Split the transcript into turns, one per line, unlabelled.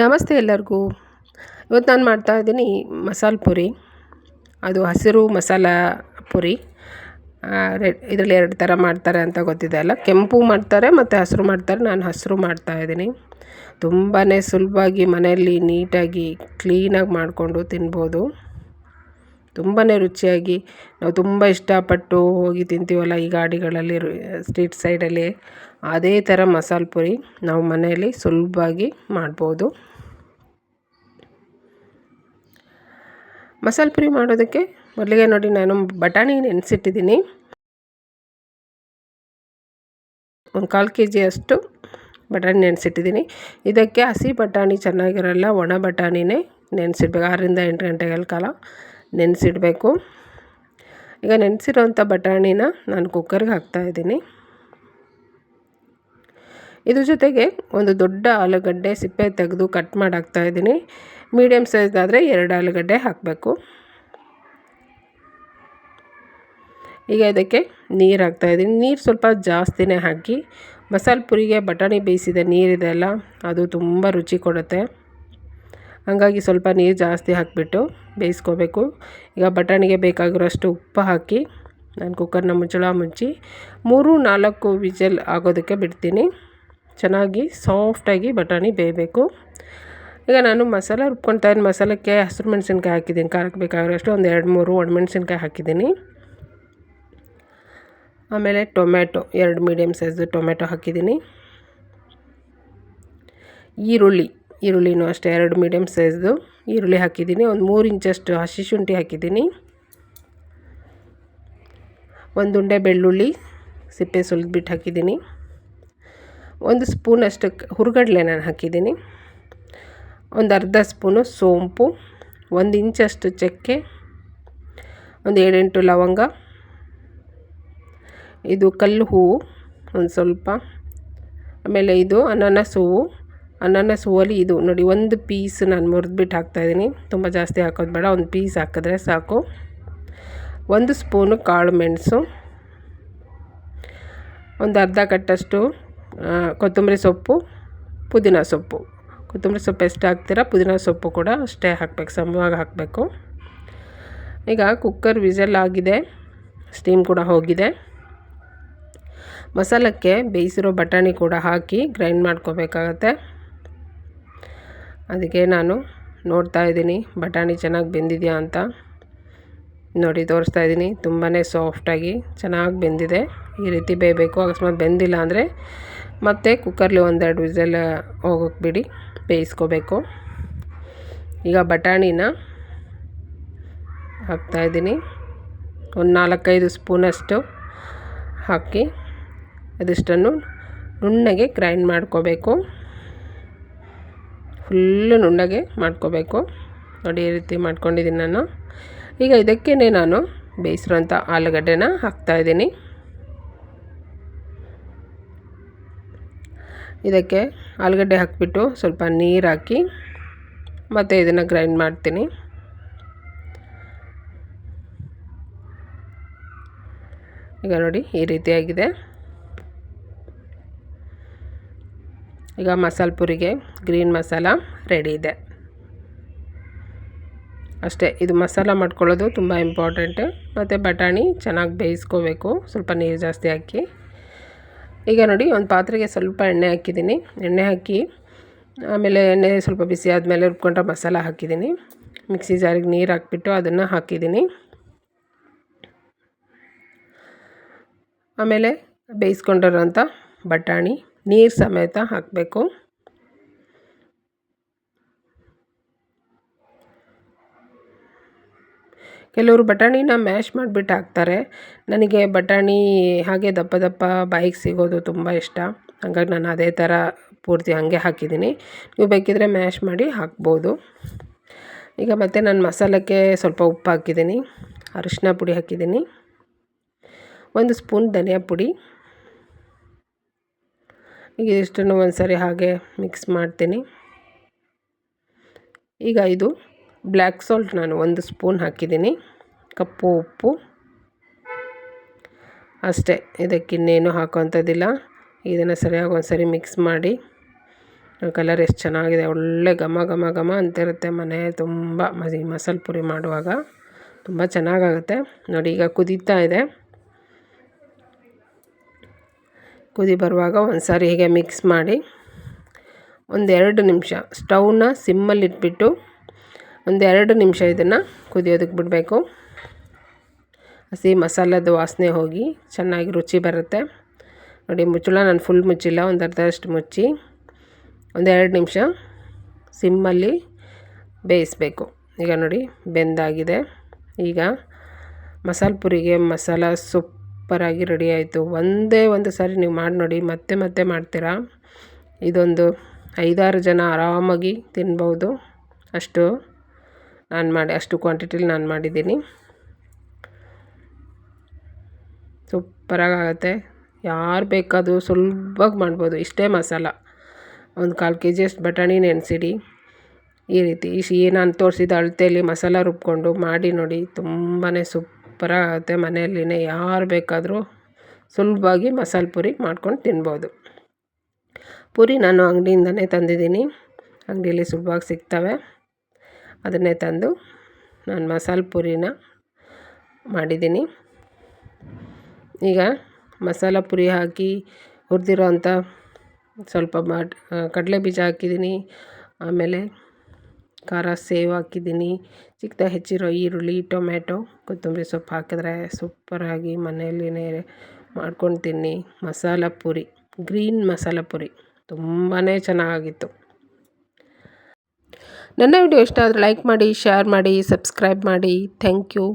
ನಮಸ್ತೆ ಎಲ್ಲರಿಗೂ. ಇವತ್ತು ನಾನು ಮಾಡ್ತಾಯಿದ್ದೀನಿ ಮಸಾಲೆ ಪುರಿ. ಅದು ಹಸಿರು ಮಸಾಲ ಪುರಿ. ಇದರಲ್ಲಿ 2 ಥರ ಮಾಡ್ತಾರೆ ಅಂತ ಗೊತ್ತಿದೆ ಅಲ್ಲ. ಕೆಂಪು ಮಾಡ್ತಾರೆ ಮತ್ತು ಹಸಿರು ಮಾಡ್ತಾರೆ. ನಾನು ಹಸಿರು ಮಾಡ್ತಾಯಿದ್ದೀನಿ. ತುಂಬಾ ಸುಲಭವಾಗಿ ಮನೆಯಲ್ಲಿ ನೀಟಾಗಿ ಕ್ಲೀನಾಗಿ ಮಾಡಿಕೊಂಡು ತಿನ್ಬೋದು. ತುಂಬಾ ರುಚಿಯಾಗಿ ನಾವು ತುಂಬ ಇಷ್ಟಪಟ್ಟು ಹೋಗಿ ತಿಂತೀವಲ್ಲ ಈ ಗಾಡಿಗಳಲ್ಲಿ, ಸ್ಟ್ರೀಟ್ ಸೈಡಲ್ಲಿ, ಅದೇ ಥರ ಮಸಾಲೆ ಪುರಿ ನಾವು ಮನೆಯಲ್ಲಿ ಸುಲಭವಾಗಿ ಮಾಡ್ಬೋದು. ಮಸಾಲೆ ಪುರಿ ಮಾಡೋದಕ್ಕೆ ಮೊದಲಿಗೆ ನೋಡಿ, ನಾನು ಬಟಾಣಿ ನೆನೆಸಿಟ್ಟಿದ್ದೀನಿ. ಒಂದು 1/4 kg ಅಷ್ಟು ಬಟಾಣಿ ನೆನೆಸಿಟ್ಟಿದ್ದೀನಿ. ಇದಕ್ಕೆ ಹಸಿ ಬಟಾಣಿ ಚೆನ್ನಾಗಿರಲ್ಲ, ಒಣ ಬಟಾಣಿನೇ ನೆನೆಸಿಡ್ಬೇಕು. 6ರಿಂದ 8 ಗಂಟೆಗಳ ಕಾಲ ನೆನೆಸಿಡಬೇಕು. ಈಗ ನೆನೆಸಿರೋಂಥ ಬಟಾಣಿನ ನಾನು ಕುಕ್ಕರ್ಗೆ ಹಾಕ್ತಾಯಿದ್ದೀನಿ. ಇದ್ರ ಜೊತೆಗೆ ಒಂದು ದೊಡ್ಡ ಆಲೂಗಡ್ಡೆ ಸಿಪ್ಪೆ ತೆಗೆದು ಕಟ್ ಮಾಡಿ ಹಾಕ್ತಾಯಿದ್ದೀನಿ. ಮೀಡಿಯಮ್ ಸೈಜ್ ಆದರೆ 2 ಆಲೂಗಡ್ಡೆ ಹಾಕಬೇಕು. ಈಗ ಇದಕ್ಕೆ ನೀರು ಹಾಕ್ತಾಯಿದ್ದೀನಿ. ನೀರು ಸ್ವಲ್ಪ ಜಾಸ್ತಿನೇ ಹಾಕಿ. ಮಸಾಲೆ ಪುರಿಗೆ ಬಟಾಣಿ ಬೇಯಿಸಿದ ನೀರಿದೆ ಅಲ್ಲ, ಅದು ತುಂಬ ರುಚಿ ಕೊಡುತ್ತೆ. ಹಾಗಾಗಿ ಸ್ವಲ್ಪ ನೀರು ಜಾಸ್ತಿ ಹಾಕಿಬಿಟ್ಟು ಬೇಯಿಸ್ಕೋಬೇಕು. ಈಗ ಬಟಾಣಿಗೆ ಬೇಕಾಗಿರೋಷ್ಟು ಉಪ್ಪು ಹಾಕಿ ನಾನು ಕುಕ್ಕರ್ನ ಮುಚ್ಚಳ ಮುಚ್ಚಿ 3-4 ವಿಜಲ್ ಆಗೋದಕ್ಕೆ ಬಿಡ್ತೀನಿ. ಚೆನ್ನಾಗಿ ಸಾಫ್ಟಾಗಿ ಬಟಾಣಿ ಬೇಯಬೇಕು. ಈಗ ನಾನು ಮಸಾಲೆ ರುಬ್ಕೊಳ್ತಾ ಇದ್ದೀನಿ. ಮಸಾಲಕ್ಕೆ ಹಸಿರು ಮೆಣಸಿನ್ಕಾಯಿ ಹಾಕಿದ್ದೀನಿ. ಖಾರಕ್ಕೆ ಬೇಕಾಗಿರೋಷ್ಟು ಒಂದು 2-3 ಒಣಮೆಣಸಿನ್ಕಾಯಿ ಹಾಕಿದ್ದೀನಿ. ಆಮೇಲೆ ಟೊಮೆಟೊ 2 ಮೀಡಿಯಮ್ ಸೈಜು ಟೊಮೆಟೊ ಹಾಕಿದ್ದೀನಿ. ಈರುಳ್ಳಿನೂ ಅಷ್ಟೇ 2 ಮೀಡಿಯಮ್ ಸೈಜ್ದು ಈರುಳ್ಳಿ ಹಾಕಿದ್ದೀನಿ. ಒಂದು 3 ಇಂಚಷ್ಟು ಹಸಿ ಶುಂಠಿ ಹಾಕಿದ್ದೀನಿ. 1 ಉಂಡೆ ಬೆಳ್ಳುಳ್ಳಿ ಸಿಪ್ಪೆ ಸುಲಿದ್ಬಿಟ್ಟು ಹಾಕಿದ್ದೀನಿ. 1 ಸ್ಪೂನಷ್ಟು ಹುರ್ಗಡ್ಲೆ ನಾನು ಹಾಕಿದ್ದೀನಿ. ಒಂದು ಅರ್ಧ ಸ್ಪೂನು ಸೋಂಪು, 1 ಇಂಚಷ್ಟು ಚಕ್ಕೆ, ಒಂದು 7-8 ಲವಂಗ, ಇದು ಕಲ್ಲು ಹೂವು ಒಂದು ಸ್ವಲ್ಪ, ಆಮೇಲೆ ಇದು ಅನಾನಸ್ ಹೂವಲ್ಲಿ ಇದು ನೋಡಿ 1 ಪೀಸ್ ನಾನು ಮುರಿದ್ಬಿಟ್ಟು ಹಾಕ್ತಾಯಿದ್ದೀನಿ. ತುಂಬ ಜಾಸ್ತಿ ಹಾಕೋದು ಬೇಡ, 1 ಪೀಸ್ ಹಾಕಿದ್ರೆ ಸಾಕು. 1 ಸ್ಪೂನು ಕಾಳು ಮೆಣಸು, ಒಂದು ಅರ್ಧ ಕಟ್ಟಷ್ಟು ಕೊತ್ತಂಬರಿ ಸೊಪ್ಪು, ಪುದೀನ ಸೊಪ್ಪು. ಕೊತ್ತಂಬರಿ ಸೊಪ್ಪು ಎಷ್ಟು ಹಾಕ್ತೀರಾ, ಪುದೀನ ಸೊಪ್ಪು ಕೂಡ ಅಷ್ಟೇ ಹಾಕಬೇಕು, ಸಮವಾಗಿ ಹಾಕಬೇಕು. ಈಗ ಕುಕ್ಕರ್ ವಿಸಲ್ ಆಗಿದೆ, ಸ್ಟೀಮ್ ಕೂಡ ಹೋಗಿದೆ. ಮಸಾಲಕ್ಕೆ ಬೇಯಿಸಿರೋ ಬಟಾಣಿ ಕೂಡ ಹಾಕಿ ಗ್ರೈಂಡ್ ಮಾಡ್ಕೋಬೇಕಾಗತ್ತೆ. ಅದಕ್ಕೆ ನಾನು ನೋಡ್ತಾ ಇದ್ದೀನಿ ಬಟಾಣಿ ಚೆನ್ನಾಗಿ ಬೆಂದಿದೆಯಾ ಅಂತ. ನೋಡಿ ತೋರಿಸ್ತಾ ಇದ್ದೀನಿ, ತುಂಬಾ ಸಾಫ್ಟಾಗಿ ಚೆನ್ನಾಗಿ ಬೆಂದಿದೆ. ಈ ರೀತಿ ಬೇಯಬೇಕು. ಅಕಸ್ಮಾತ್ ಬೆಂದಿಲ್ಲ ಅಂದರೆ ಮತ್ತೆ ಕುಕ್ಕರ್ಲಿ 1-2 ವಿಸಲ್ ಹೋಗೋಕ್ಕೆ ಬಿಡಿ, ಬೇಯಿಸ್ಕೋಬೇಕು. ಈಗ ಬಟಾಣಿನ ಹಾಕ್ತಾಯಿದ್ದೀನಿ. ಒಂದು 4-5 ಸ್ಪೂನಷ್ಟು ಹಾಕಿ ಇದಿಷ್ಟನ್ನು ನುಣ್ಣಗೆ ಗ್ರೈಂಡ್ ಮಾಡ್ಕೋಬೇಕು. ಫುಲ್ಲು ನುಣ್ಣಗೆ ಮಾಡ್ಕೋಬೇಕು. ನೋಡಿ ಈ ರೀತಿ ಮಾಡ್ಕೊಂಡಿದ್ದೀನಿ ನಾನು. ಈಗ ಇದಕ್ಕೇ ನಾನು ಬೇಯಿಸಿರೋಂಥ ಆಲೂಗಡ್ಡೆನ ಹಾಕ್ತಾಯಿದ್ದೀನಿ. ಇದಕ್ಕೆ ಆಲೂಗಡ್ಡೆ ಹಾಕಿಬಿಟ್ಟು ಸ್ವಲ್ಪ ನೀರು ಹಾಕಿ ಮತ್ತು ಇದನ್ನು ಗ್ರೈಂಡ್ ಮಾಡ್ತೀನಿ. ಈಗ ನೋಡಿ ಈ ರೀತಿಯಾಗಿದೆ. ಈಗ ಮಸಾಲೆ ಪುರಿಗೆ ಗ್ರೀನ್ ಮಸಾಲ ರೆಡಿ ಇದೆ. ಅಷ್ಟೇ, ಇದು ಮಸಾಲ ಮಾಡ್ಕೊಳ್ಳೋದು ತುಂಬ ಇಂಪಾರ್ಟೆಂಟು. ಮತ್ತು ಬಟಾಣಿ ಚೆನ್ನಾಗಿ ಬೇಯಿಸ್ಕೋಬೇಕು, ಸ್ವಲ್ಪ ನೀರು ಜಾಸ್ತಿ ಹಾಕಿ. ಈಗ ನೋಡಿ ಒಂದು ಪಾತ್ರೆಗೆ ಸ್ವಲ್ಪ ಎಣ್ಣೆ ಹಾಕಿದ್ದೀನಿ. ಎಣ್ಣೆ ಹಾಕಿ ಆಮೇಲೆ ಎಣ್ಣೆ ಸ್ವಲ್ಪ ಬಿಸಿ ಆದಮೇಲೆ ರುಬ್ಕೊಂಡ್ರೆ ಮಸಾಲ ಹಾಕಿದ್ದೀನಿ. ಮಿಕ್ಸಿ ಜಾರಿಗೆ ನೀರು ಹಾಕಿಬಿಟ್ಟು ಅದನ್ನು ಹಾಕಿದ್ದೀನಿ. ಆಮೇಲೆ ಬೇಯಿಸ್ಕೊಂಡಿರೋಂಥ ಬಟಾಣಿ ನೀರು ಸಮೇತ ಹಾಕಬೇಕು. ಕೆಲವರು ಬಟಾಣಿನ ಮ್ಯಾಶ್ ಮಾಡಿಬಿಟ್ಟು ಹಾಕ್ತಾರೆ. ನನಗೆ ಬಟಾಣಿ ಹಾಗೆ ದಪ್ಪ ದಪ್ಪ ಬಾಯಿಗೆ ಸಿಗೋದು ತುಂಬ ಇಷ್ಟ. ಹಾಗಾಗಿ ನಾನು ಅದೇ ಥರ ಪೂರ್ತಿ ಹಾಗೆ ಹಾಕಿದ್ದೀನಿ. ನೀವು ಬೇಕಿದ್ರೆ ಮ್ಯಾಶ್ ಮಾಡಿ ಹಾಕ್ಬೋದು. ಈಗ ಮತ್ತೆ ನಾನು ಮಸಾಲಕ್ಕೆ ಸ್ವಲ್ಪ ಉಪ್ಪು ಹಾಕಿದ್ದೀನಿ, ಅರಿಶಿನ ಪುಡಿ ಹಾಕಿದ್ದೀನಿ, 1 ಸ್ಪೂನ್ ಧನಿಯಾ ಪುಡಿ. ಈಗ ಇಷ್ಟನ್ನು ಒಂದು ಸರಿ ಹಾಗೆ ಮಿಕ್ಸ್ ಮಾಡ್ತೀನಿ. ಈಗ ಇದು ಬ್ಲ್ಯಾಕ್ ಸಾಲ್ಟ್ ನಾನು 1 ಸ್ಪೂನ್ ಹಾಕಿದ್ದೀನಿ, ಕಪ್ಪು ಉಪ್ಪು ಅಷ್ಟೇ. ಇದಕ್ಕಿನ್ನೇನು ಹಾಕೋವಂಥದ್ದಿಲ್ಲ. ಇದನ್ನು ಸರಿಯಾಗಿ ಒಂದು ಸರಿ ಮಿಕ್ಸ್ ಮಾಡಿ ಕಲರ್ ಎಷ್ಟು ಚೆನ್ನಾಗಿದೆ, ಒಳ್ಳೆ ಘಮ ಘಮ ಘಮ ಅಂತಿರುತ್ತೆ ಮನೆ ತುಂಬ. ಮಸಾಲೆ ಪುರಿ ಮಾಡುವಾಗ ತುಂಬ ಚೆನ್ನಾಗಾಗುತ್ತೆ ನೋಡಿ. ಈಗ ಕುದೀತಾ ಇದೆ. ಕುದಿ ಬರುವಾಗ ಒಂದು ಸಾರಿ ಹೀಗೆ ಮಿಕ್ಸ್ ಮಾಡಿ 1-2 ನಿಮಿಷ ಸ್ಟವ್ನ ಸಿಮ್ಮಲ್ಲಿ ಇಟ್ಬಿಟ್ಟು 1-2 ನಿಮಿಷ ಇದನ್ನು ಕುದಿಯೋದಕ್ಕೆ ಬಿಡಬೇಕು. ಹಸಿ ಮಸಾಲದ ವಾಸನೆ ಹೋಗಿ ಚೆನ್ನಾಗಿ ರುಚಿ ಬರುತ್ತೆ ನೋಡಿ. ಮುಚ್ಚಳ ನಾನು ಫುಲ್ ಮುಚ್ಚಿಲ್ಲ, ಒಂದು ಅರ್ಧದಷ್ಟು ಮುಚ್ಚಿ 1-2 ನಿಮಿಷ ಸಿಮ್ಮಲ್ಲಿ ಬೇಯಿಸಬೇಕು. ಈಗ ನೋಡಿ ಬೆಂದಾಗಿದೆ. ಈಗ ಮಸಾಲೆ ಪುರಿಗೆ ಮಸಾಲ ಸೂಪರಾಗಿ ರೆಡಿ ಆಯಿತು. ಒಂದೇ ಒಂದು ಸಾರಿ ನೀವು ಮಾಡಿ ನೋಡಿ, ಮತ್ತೆ ಮತ್ತೆ ಮಾಡ್ತೀರಾ. ಇದೊಂದು 5-6 ಜನ ಆರಾಮಾಗಿ ತಿನ್ಬೋದು. ಅಷ್ಟು ಕ್ವಾಂಟಿಟಿಲಿ ನಾನು ಮಾಡಿದ್ದೀನಿ. ಸೂಪರಾಗುತ್ತೆ. ಯಾರು ಬೇಕಾದರೂ ಸುಲಭವಾಗಿ ಮಾಡ್ಬೋದು. ಇಷ್ಟೇ ಮಸಾಲ, ಒಂದು 1/4 kg ಅಷ್ಟು ಬಟಾಣಿ ನೆನೆಸಿಡಿ. ಈ ರೀತಿ ನಾನು ತೋರಿಸಿದ ಅಳತೆಯಲ್ಲಿ ಮಸಾಲ ರುಬ್ಕೊಂಡು ಮಾಡಿ ನೋಡಿ, ತುಂಬಾ ಸೂಪರಾಗುತ್ತೆ. ಮನೆಯಲ್ಲಿನೇ ಯಾರು ಬೇಕಾದರೂ ಸುಲಭವಾಗಿ ಮಸಾಲೆ ಪುರಿ ಮಾಡ್ಕೊಂಡು ತಿನ್ಬೋದು. ಪುರಿ ನಾನು ಅಂಗಡಿಯಿಂದನೇ ತಂದಿದ್ದೀನಿ, ಅಂಗಡಿಯಲ್ಲಿ ಸುಲಭವಾಗಿ ಸಿಗ್ತವೆ. ಅದನ್ನೇ ತಂದು ನಾನು ಮಸಾಲೆ ಪುರಿನ ಮಾಡಿದ್ದೀನಿ. ಈಗ ಮಸಾಲ ಪುರಿ ಹಾಕಿ ಹುರಿದಿರೋ ಅಂಥ ಸ್ವಲ್ಪ ಕಡಲೆ ಬೀಜ ಹಾಕಿದ್ದೀನಿ. ಆಮೇಲೆ ಖಾರ ಸೇವ್ ಹಾಕಿದ್ದೀನಿ. ಚಿಕ್ಕದಾಗಿ ಹೆಚ್ಚಿರೋ ಈರುಳ್ಳಿ, ಟೊಮೆಟೊ, ಕೊತ್ತಂಬರಿ ಸೊಪ್ಪು ಹಾಕಿದ್ರೆ ಸೂಪರಾಗಿ ಮನೆಯಲ್ಲಿನೇ ಮಾಡ್ಕೊಂಡು ತಿನ್ನಿ. ಮಸಾಲ ಪುರಿ, ಗ್ರೀನ್ ಮಸಾಲ ಪುರಿ ತುಂಬಾ ಚೆನ್ನಾಗಿತ್ತು. ನನ್ನ ವಿಡಿಯೋ ಇಷ್ಟ ಆದರೆ ಲೈಕ್ ಮಾಡಿ, ಶೇರ್ ಮಾಡಿ, ಸಬ್ಸ್ಕ್ರೈಬ್ ಮಾಡಿ. Thank you.